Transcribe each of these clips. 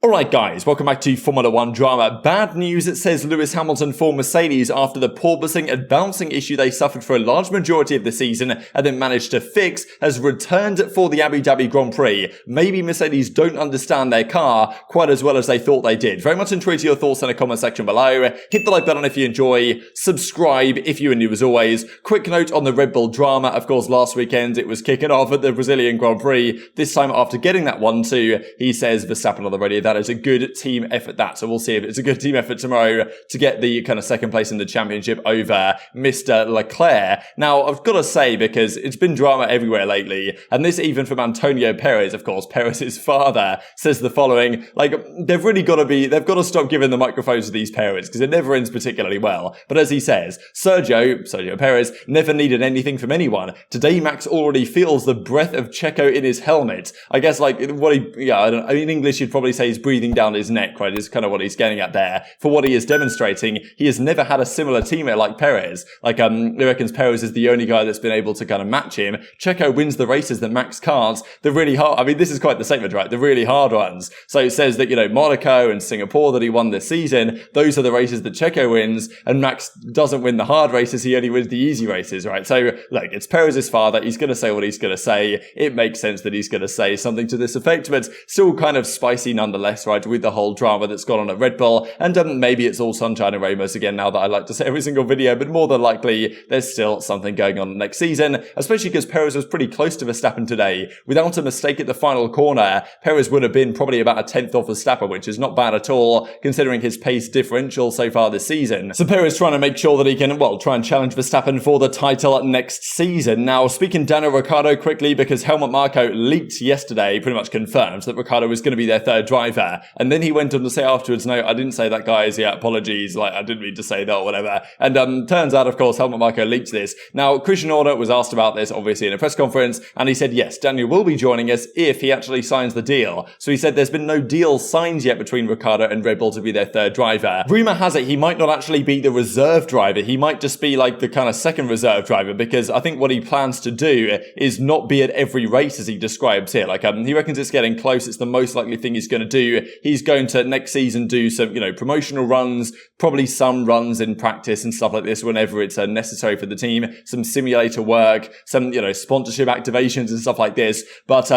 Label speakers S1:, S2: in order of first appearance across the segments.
S1: Alright guys, welcome back to Formula 1 drama. Bad news, it says Lewis Hamilton for Mercedes after the porpoising and bouncing issue they suffered for a large majority of the season and then managed to fix has returned for the Abu Dhabi Grand Prix. Maybe Mercedes don't understand their car quite as well as they thought they did. Very much intrigued your thoughts in the comment section below. Hit the like button if you enjoy, subscribe if you are new as always. Quick note on the Red Bull drama, of course last weekend it was kicking off at the Brazilian Grand Prix. This time after getting that 1-2, he says Verstappen on the radio that is a good team effort so we'll see if it's a good team effort tomorrow to get the kind of second place in the championship over Mr. Leclerc. Now I've got to say, because it's been drama everywhere lately, and this even from Antonio Perez, of course, Perez's father, says the following, like, they've got to stop giving the microphones to these Perez because it never ends particularly well. But as he says, Sergio Perez never needed anything from anyone. Today Max already feels the breath of Checo in his helmet. I guess like what in English you'd probably say he's breathing down his neck, right? Is kind of what he's getting at there. For what he is demonstrating, he has never had a similar teammate like Perez. Like, he reckons Perez is the only guy that's been able to kind of match him. Checo wins the races that Max can't. The really hard, I mean, this is quite the statement, right? The really hard ones. So it says that, Monaco and Singapore that he won this season, those are the races that Checo wins, and Max doesn't win the hard races, he only wins the easy races, right? So, look, it's Perez's father, he's going to say what he's going to say. It makes sense that he's going to say something to this effect, but still kind of spicy nonetheless, right? With the whole drama that's gone on at Red Bull, and maybe it's all sunshine and rainbows again now that I like to say every single video, but more than likely there's still something going on next season, especially because Perez was pretty close to Verstappen today. Without a mistake at the final corner, Perez would have been probably about a tenth off Verstappen, which is not bad at all considering his pace differential so far this season. So Perez trying to make sure that he can, try and challenge Verstappen for the title next season. Now, speaking Daniel Ricciardo quickly, because Helmut Marko leaked yesterday, pretty much confirmed that Ricciardo was going to be their third driver, and then he went on to say afterwards, no, I didn't say that, guys, apologies, I didn't mean to say that or whatever. And turns out, of course, Helmut Marko leaked this. Now, Christian Horner was asked about this, obviously, in a press conference, and he said, yes, Daniel will be joining us if he actually signs the deal. So he said there's been no deal signed yet between Ricciardo and Red Bull to be their third driver. Rumour has it he might not actually be the reserve driver, he might just be like the kind of second reserve driver, because I think what he plans to do is not be at every race as he describes here. He reckons it's getting close, it's the most likely thing he's going to do. He's going to next season do some, promotional runs, probably some runs in practice and stuff like this whenever it's necessary for the team, some simulator work, some, sponsorship activations and stuff like this, but,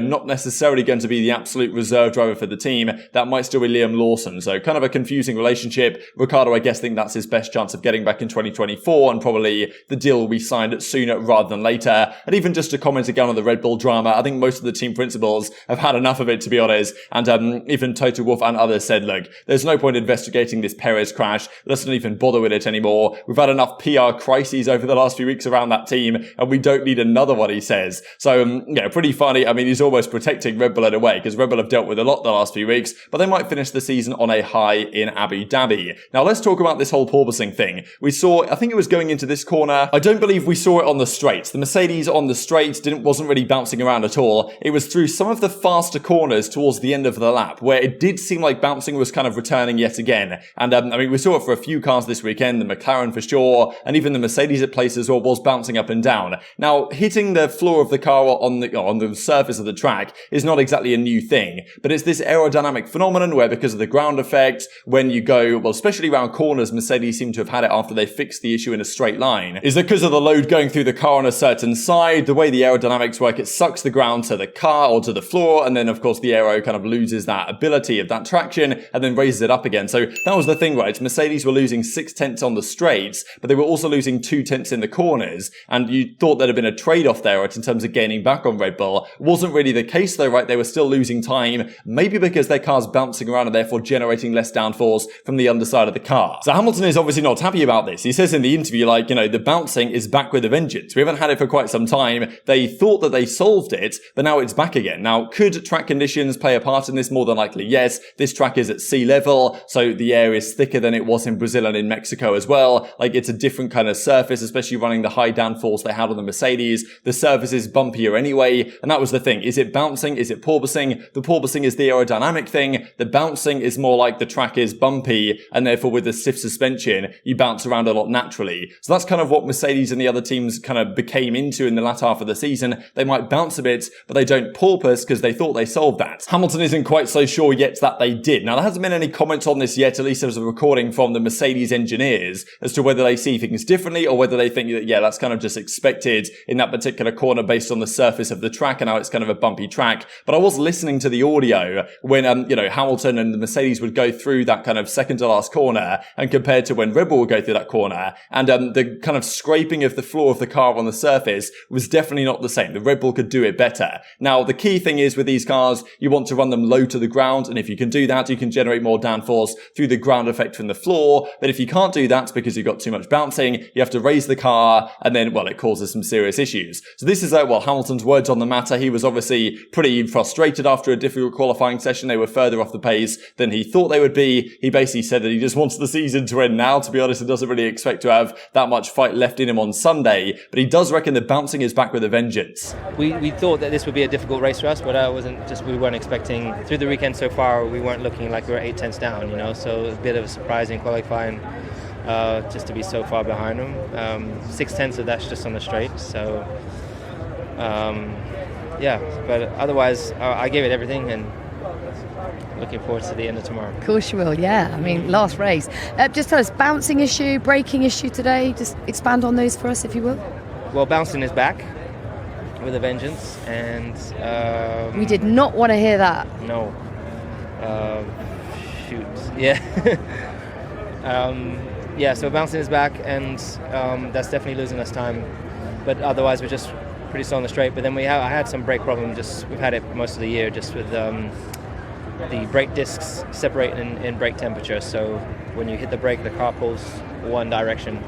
S1: not necessarily going to be the absolute reserve driver for the team. That might still be Liam Lawson, so kind of a confusing relationship. Ricciardo, I guess, think that's his best chance of getting back in 2024, and probably the deal will be signed sooner rather than later. And even just to comment again on the Red Bull drama, I think most of the team principals have had enough of it, to be honest, and even Toto Wolff and others said, look, there's no point investigating this Perez crash, let's not even bother with it anymore. We've had enough PR crises over the last few weeks around that team, and we don't need another one, he says. So, pretty funny. I mean, he's almost protecting Red Bull in a way, because Red Bull have dealt with a lot the last few weeks, but they might finish the season on a high in Abu Dhabi. Now, let's talk about this whole porpoising thing. We saw, I think it was going into this corner, I don't believe we saw it on the straights. The Mercedes on the straights wasn't really bouncing around at all. It was through some of the faster corners towards the end of the lap, where it did seem like bouncing was kind of returning yet again. And, we saw it for a few cars this weekend, the McLaren for sure, and even the Mercedes at places was bouncing up and down. Now, hitting the floor of the car on the surface of the track is not exactly a new thing, but it's this aerodynamic phenomenon where, because of the ground effect, when you go, especially around corners, Mercedes seem to have had it after they fixed the issue in a straight line, is that because of the load going through the car on a certain side, the way the aerodynamics work, it sucks the ground to the car or to the floor, and then of course the aero kind of loses that ability of that traction and then raises it up again. So that was the thing, right? Mercedes were losing 6/10 on the straights, but they were also losing 2/10 in the corners, and you thought there'd have been a trade-off there, right, in terms of gaining back on Red Bull. Wasn't really the case though, right? They were still losing time, maybe because their car's bouncing around and therefore generating less downforce from the underside of the car. So Hamilton is obviously not happy about this. He says in the interview, the bouncing is back with a vengeance. We haven't had it for quite some time. They thought that they solved it, but now it's back again. Now, could track conditions play a part in this? More than likely, yes. This track is at sea level, so the air is thicker than it was in Brazil and in Mexico as well. It's a different kind of surface, especially running the high downforce they had on the Mercedes. The surface is bumpier anyway, and that was the thing. Is it bouncing? Is it porpoising? The porpoising is the aerodynamic thing. The bouncing is more like the track is bumpy, and therefore with the stiff suspension, you bounce around a lot naturally. So that's kind of what Mercedes and the other teams kind of became into in the latter half of the season. They might bounce a bit, but they don't porpoise because they thought they solved that. Hamilton isn't quite so sure yet that they did. Now, there hasn't been any comments on this yet, at least as a recording from the Mercedes engineers, as to whether they see things differently or whether they think that, yeah, that's kind of just expected in that particular corner based on the surface of the track and how it's kind of a bumpy track. But I was listening to the audio when, Hamilton and the Mercedes would go through that kind of second to last corner and compared to when Red Bull would go through that corner. And the kind of scraping of the floor of the car on the surface was definitely not the same. The Red Bull could do it better. Now, the key thing is with these cars, you want to run them low to the ground. And if you can do that, you can generate more downforce through the ground effect from the floor. But if you can't do that because you've got too much bouncing, you have to raise the car and then, well, it causes some serious issues. So this is, Hamilton's words on the matter. He was obviously pretty frustrated after a difficult qualifying session. They were further off the pace than he thought they would be. He basically said that he just wants the season to end now, to be honest, and doesn't really expect to have that much fight left in him on Sunday. But he does reckon the bouncing is back with a vengeance.
S2: We thought that this would be a difficult race for us, but we weren't expecting, through the weekend so far, we weren't looking like we were 8 tenths down, so a bit of a surprise in qualifying just to be so far behind them. 6 tenths of that's just on the straight, so but otherwise I gave it everything and looking forward to the end of tomorrow.
S3: Of course you will, yeah. I mean, last race. Just tell us, bouncing issue, braking issue today, just expand on those for us if you will.
S2: Well, bouncing is back with a vengeance, and
S3: we did not want to hear that.
S2: No. Yeah. So bouncing is back, and that's definitely losing us time. But otherwise, we're just pretty slow on the straight. But then I had some brake problem. We've had it most of the year, just with the brake discs separating in brake temperature. So when you hit the brake, the car pulls one direction.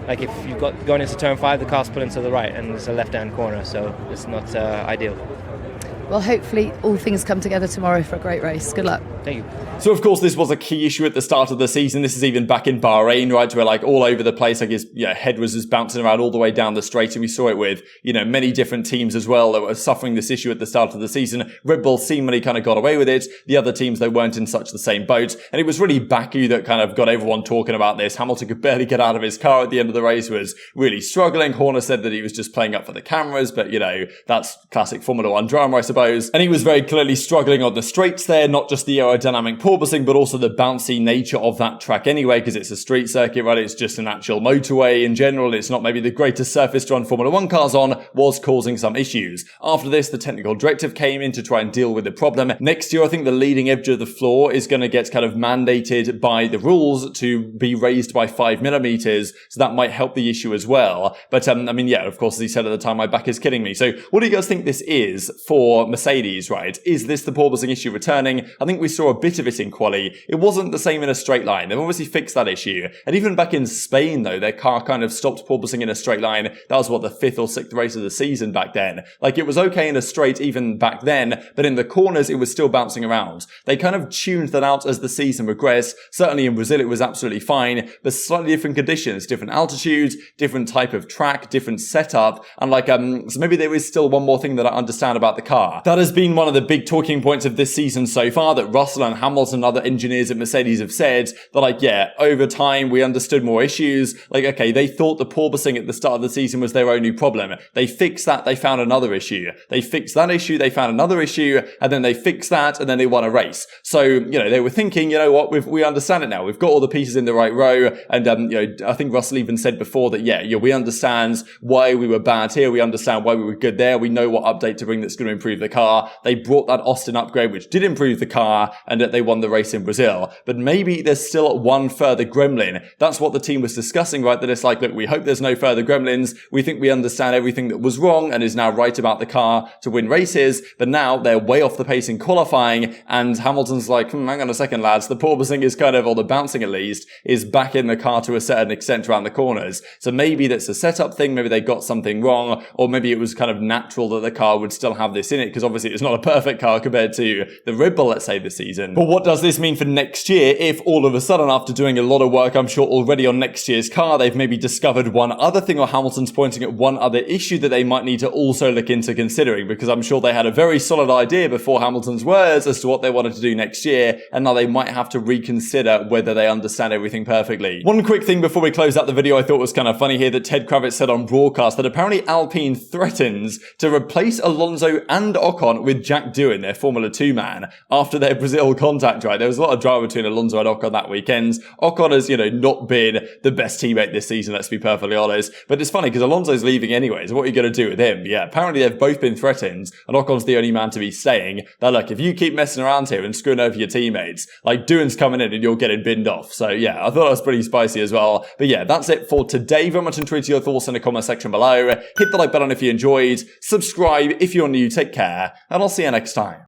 S2: Like if you've got going into turn 5, the car's pulling to the right, and it's a left-hand corner, so it's not ideal.
S3: Well, hopefully all things come together tomorrow for a great race. Good luck.
S2: Thank you.
S1: So, of course, this was a key issue at the start of the season. This is even back in Bahrain, right? Where all over the place, his head was just bouncing around all the way down the straight. And we saw it with, many different teams as well that were suffering this issue at the start of the season. Red Bull seemingly kind of got away with it. The other teams, they weren't in such the same boat. And it was really Baku that kind of got everyone talking about this. Hamilton could barely get out of his car at the end of the race, was really struggling. Horner said that he was just playing up for the cameras, but, that's classic Formula One drama, I suppose. And he was very clearly struggling on the straights there, not just the aerodynamic porpoising, but also the bouncy nature of that track anyway, because it's a street circuit, right? It's just an actual motorway in general. It's not maybe the greatest surface to run Formula One cars on, was causing some issues. After this, the technical directive came in to try and deal with the problem. Next year, I think the leading edge of the floor is going to get kind of mandated by the rules to be raised by 5 millimeters. So that might help the issue as well. But, of course, as he said at the time, my back is kidding me. So what do you guys think this is for Mercedes? Right? Is this the porpoising issue returning? I think we saw a bit of it in quali. It wasn't the same in a straight line. They've obviously fixed that issue. And even back in Spain, though, their car kind of stopped porpoising in a straight line. That was the 5th or 6th race of the season back then. It was okay in a straight even back then, but in the corners, it was still bouncing around. They kind of tuned that out as the season progressed. Certainly in Brazil, it was absolutely fine, but slightly different conditions, different altitudes, different type of track, different setup. And so maybe there is still one more thing that I understand about the car. That has been one of the big talking points of this season so far, that Russell and Hamilton and other engineers at Mercedes have said that over time we understood more issues. They thought the porpoising at the start of the season was their only problem. They fixed that, they found another issue. They fixed that issue, they found another issue, and then they fixed that, and then they won a race. So, they were thinking, we understand it now. We've got all the pieces in the right row. And, I think Russell even said before that, we understand why we were bad here. We understand why we were good there. We know what update to bring that's going to improve the car. They brought that Austin upgrade, which did improve the car, and that they won the race in Brazil. But maybe there's still one further gremlin. That's what the team was discussing, right? That it's look, we hope there's no further gremlins. We think we understand everything that was wrong and is now right about the car to win races. But now they're way off the pace in qualifying, and Hamilton's hang on a second, lads. The porpoising is or the bouncing at least, is back in the car to a certain extent around the corners. So maybe that's a setup thing. Maybe they got something wrong, or maybe it was kind of natural that the car would still have this in it, because obviously it's not a perfect car compared to the Red Bull, let's say, this season. But what does this mean for next year if all of a sudden, after doing a lot of work, I'm sure already on next year's car, they've maybe discovered one other thing, or Hamilton's pointing at one other issue that they might need to also look into considering, because I'm sure they had a very solid idea before Hamilton's words as to what they wanted to do next year, and now they might have to reconsider whether they understand everything perfectly. One quick thing before we close out the video I thought was kind of funny here, that Ted Kravitz said on broadcast that apparently Alpine threatens to replace Alonso and Ocon with Jack Doohan, their Formula 2 man, after their Brazil contact, right? There was a lot of drama between Alonso and Ocon that weekend. Ocon has, not been the best teammate this season, let's be perfectly honest. But it's funny because Alonso's leaving anyways. What are you going to do with him? Yeah, apparently they've both been threatened, and Ocon's the only man to be staying. Now look, if you keep messing around here and screwing over your teammates, like Doohan's coming in and you're getting binned off. So yeah, I thought that was pretty spicy as well. But yeah, that's it for today. Very much intrigued to your thoughts in the comment section below. Hit the like button if you enjoyed. Subscribe if you're new. Take care, and I'll see you next time.